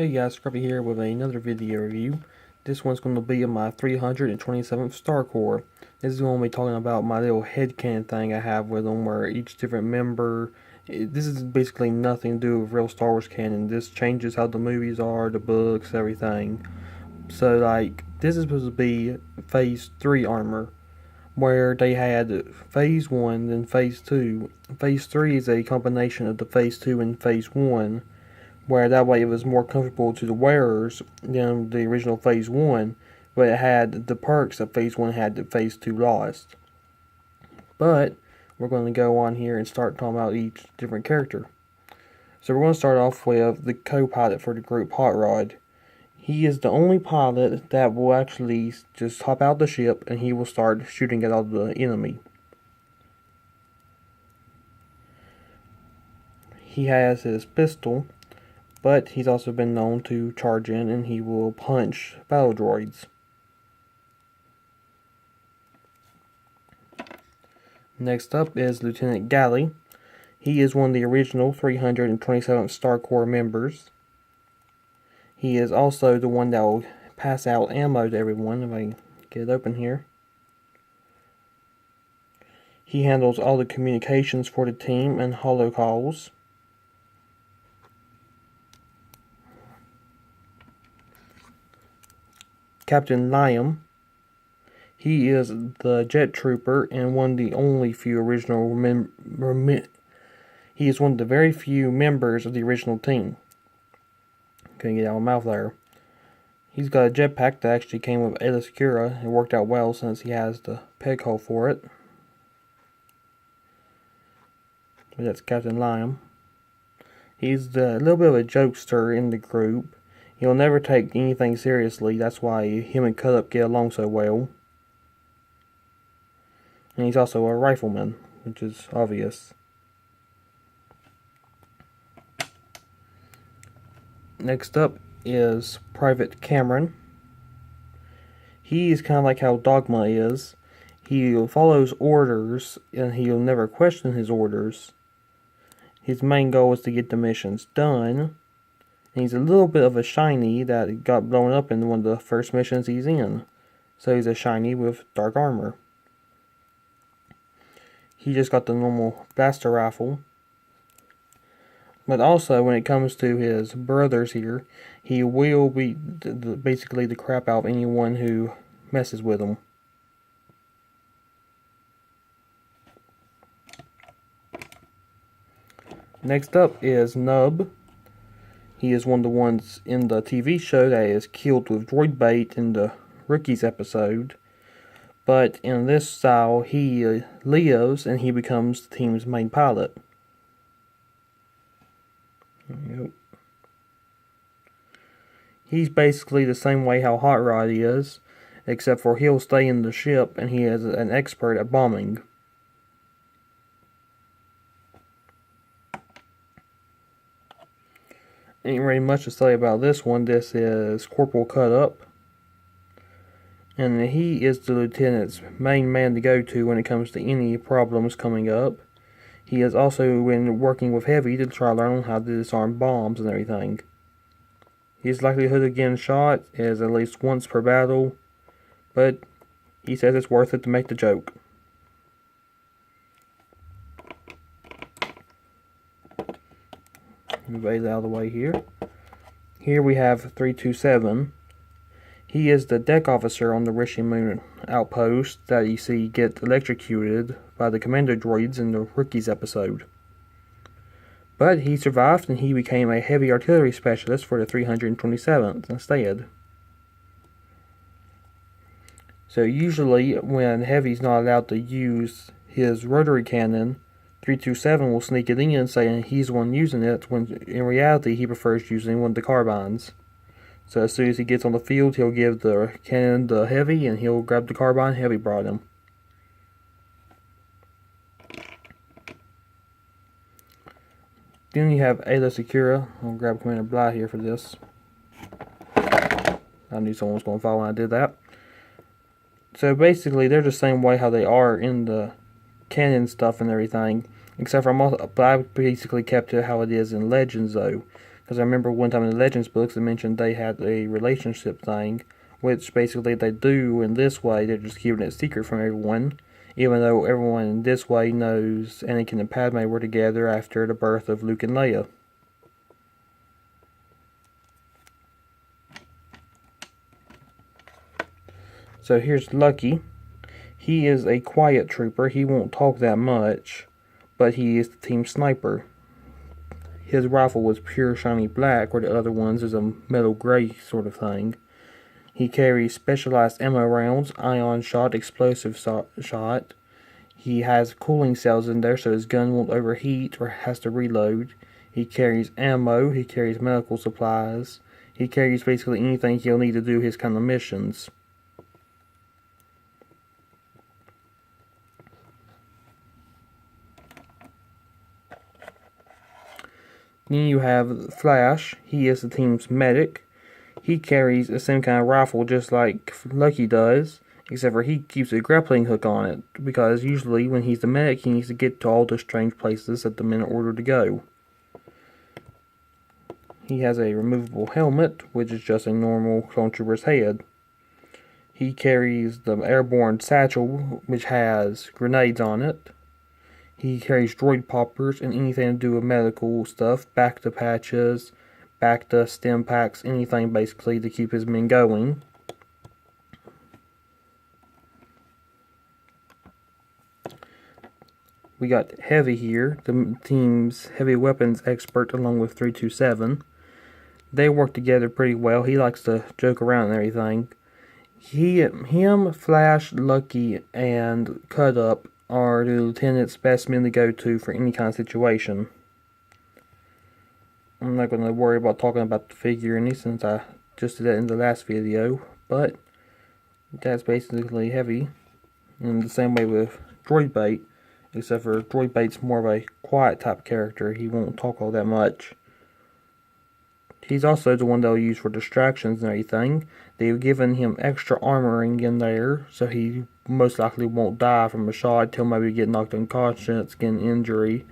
Hey guys, Scruffy here with another video review. This one's going to be of my 327th Star Corps. This is going to be talking about my little headcanon thing I have with them, where each different member... This is basically nothing to do with real Star Wars canon. This changes how the movies are, the books, everything. So, like, this is supposed to be Phase 3 armor, where they had Phase 1, then Phase 2. Phase 3 is a combination of the Phase 2 and Phase 1, where that way it was more comfortable to the wearers than the original Phase 1, but it had the perks that Phase 1 had that Phase 2 lost. But we're going to go on here and start talking about each different character. So we're going to start off with the co-pilot for the group, Hot Rod. He is the only pilot that will actually just hop out the ship and he will start shooting at all the enemy. He has his pistol, but he's also been known to charge in and he will punch battle droids. Next up is Lieutenant Galley. He is one of the original 327th Star Corps members. He is also the one that will pass out ammo to everyone, if I can get it open here. He handles all the communications for the team and holo calls. Captain Liam. He is the jet trooper and one of the only few original he is one of the very few members of the original team. Couldn't get out of my mouth there. He's got a jetpack that actually came with Ayla Secura. It worked out well since he has the peg hole for it. But that's Captain Liam. He's a little bit of a jokester in the group. He'll never take anything seriously. That's why him and Cut Up get along so well. And he's also a rifleman, which is obvious. Next up is Private Cameron. He is kind of like how Dogma is. He follows orders and he'll never question his orders. His main goal is to get the missions done. And he's a little bit of a shiny that got blown up in one of the first missions he's in. So he's a shiny with dark armor. He just got the normal blaster rifle. But also, when it comes to his brothers here, he will beat basically the crap out of anyone who messes with him. Next up is Nub. He is one of the ones in the TV show that is killed with droid bait in the Rookies episode. But in this style, he lives and he becomes the team's main pilot. Yep. He's basically the same way how Hot Rod is, except for he'll stay in the ship and he is an expert at bombing. Ain't really much to say about this one. This is Corporal Cut Up. And he is the lieutenant's main man to go to when it comes to any problems coming up. He has also been working with Heavy to try to learn how to disarm bombs and everything. His likelihood of getting shot is at least once per battle, but he says it's worth it to make the joke. Move Ayla out of the way here. Here we have 327. He is the deck officer on the Rishi Moon outpost that you see get electrocuted by the commando droids in the Rookies episode. But he survived and he became a heavy artillery specialist for the 327th instead. So usually when Heavy's not allowed to use his rotary cannon, 327 will sneak it in saying he's the one using it, when in reality he prefers using one of the carbines. So as soon as he gets on the field, he'll give the cannon to Heavy and he'll grab the carbine Heavy brought him. Then you have Ayla Secura. I'll grab Commander Bly here for this. I knew someone was going to follow when I did that. So basically, they're the same way how they are in the canon stuff and everything. Except for I basically kept it how it is in Legends though. Because I remember one time in the Legends books it mentioned they had a relationship thing, which basically they do in this way. They're just keeping it secret from everyone, even though everyone in this way knows Anakin and Padme were together after the birth of Luke and Leia. So here's Lucky. He is a quiet trooper. He won't talk that much, but he is the team sniper. His rifle was pure shiny black, where the other ones is a metal gray sort of thing. He carries specialized ammo rounds, ion shot, explosive shot. He has cooling cells in there so his gun won't overheat or has to reload. He carries ammo. He carries medical supplies. He carries basically anything he'll need to do his kind of missions. Then you have Flash. He is the team's medic. He carries the same kind of rifle just like Lucky does, except for he keeps a grappling hook on it, because usually when he's the medic he needs to get to all the strange places that the men are ordered to go. He has a removable helmet, which is just a normal clone trooper's head. He carries the airborne satchel, which has grenades on it. He carries droid poppers and anything to do with medical stuff, back to patches, back to stim packs, anything basically to keep his men going. We got Heavy here, the team's heavy weapons expert, along with 327. They work together pretty well. He likes to joke around and everything. Him, Flash, Lucky, and Cut Up are the lieutenant's best men to go to for any kind of situation. I'm not going to worry about talking about the figure any, since I just did that in the last video, but that's basically Heavy. In the same way with Droid Bait, except for Droid Bait's more of a quiet type character. He won't talk all that much. He's also the one they'll use for distractions and everything. They've given him extra armoring in there, so he most likely won't die from a shot till maybe get knocked unconscious, get an injury.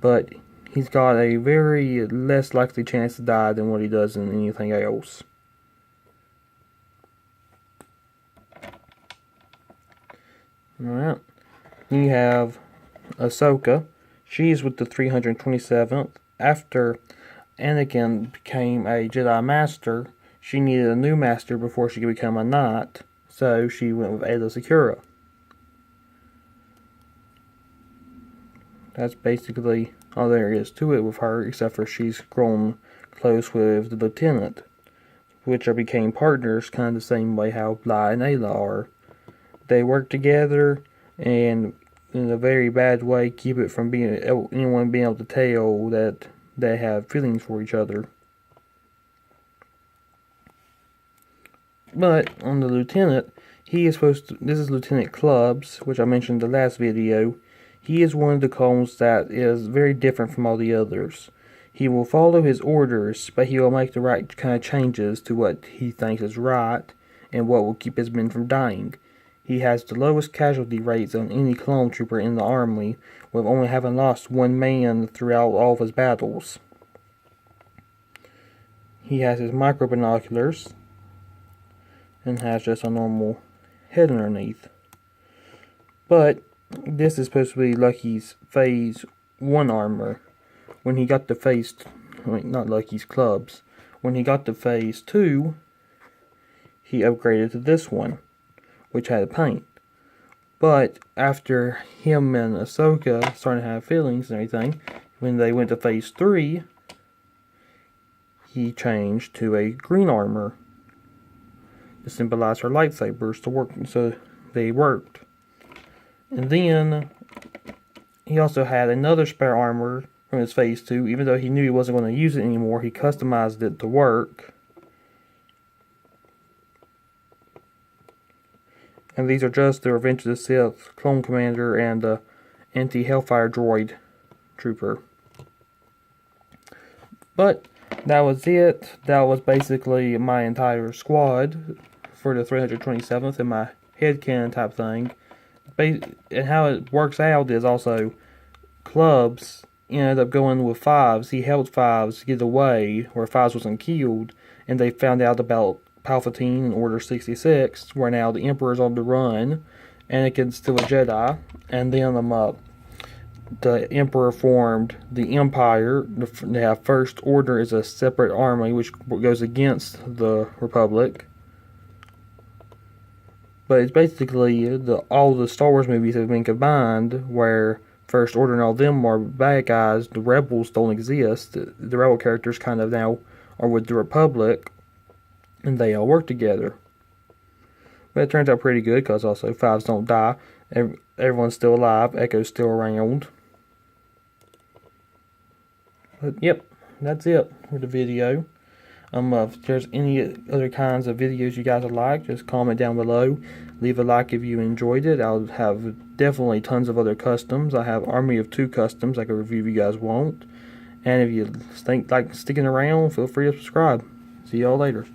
But he's got a very less likely chance to die than what he does in anything else. Alright. Then you have Ahsoka. She's with the 327th. After Anakin became a Jedi Master, she needed a new master before she could become a knight, so she went with Aayla Secura. That's basically all there is to it with her, except for she's grown close with the lieutenant, which are became partners kind of the same way how Bly and Aayla are. They work together, and in a very bad way keep it from anyone being able to tell that they have feelings for each other. But on the lieutenant, he is supposed to, this is Lieutenant Clubs, which I mentioned in the last video. He is one of the clones that is very different from all the others. He will follow his orders, but he will make the right kind of changes to what he thinks is right and what will keep his men from dying. He has the lowest casualty rates on any clone trooper in the army, with only having lost one man throughout all of his battles. He has his micro binoculars and has just a normal head underneath. But this is supposed to be Lucky's Phase 1 armor. When he got to Phase... not Lucky's, Clubs. When he got to Phase 2, he upgraded to this one, which had paint. But after him and Ahsoka started to have feelings and everything, when they went to Phase 3, he changed to a green armor to symbolize her lightsabers to work, so they worked. And then he also had another spare armor from his Phase 2, even though he knew he wasn't going to use it anymore. He customized it to work. And these are just the Revenge of the Sith Clone Commander and the Anti-Hellfire Droid Trooper. But that was it. That was basically my entire squad for the 327th and my headcanon type thing. And how it works out is also Clubs. ended up going with Fives. He helped Fives get away where Fives wasn't killed, and they found out about Palpatine and Order 66, where now the Emperor's on the run. Anakin's still a Jedi, and then the Emperor formed the Empire. The First Order is a separate army which goes against the Republic. But it's basically all the Star Wars movies have been combined, where First Order and all them are bad guys. The Rebels don't exist. The Rebel characters kind of now are with the Republic, and they all work together. But it turns out pretty good, because also Fives don't die. Everyone's still alive. Echo's still around. But yep, that's it for the video. If there's any other kinds of videos you guys would like, just comment down below. Leave a like if you enjoyed it. I'll have definitely tons of other customs. I have Army of 2 customs I can review if you guys want. And if you think like sticking around, feel free to subscribe. See y'all later.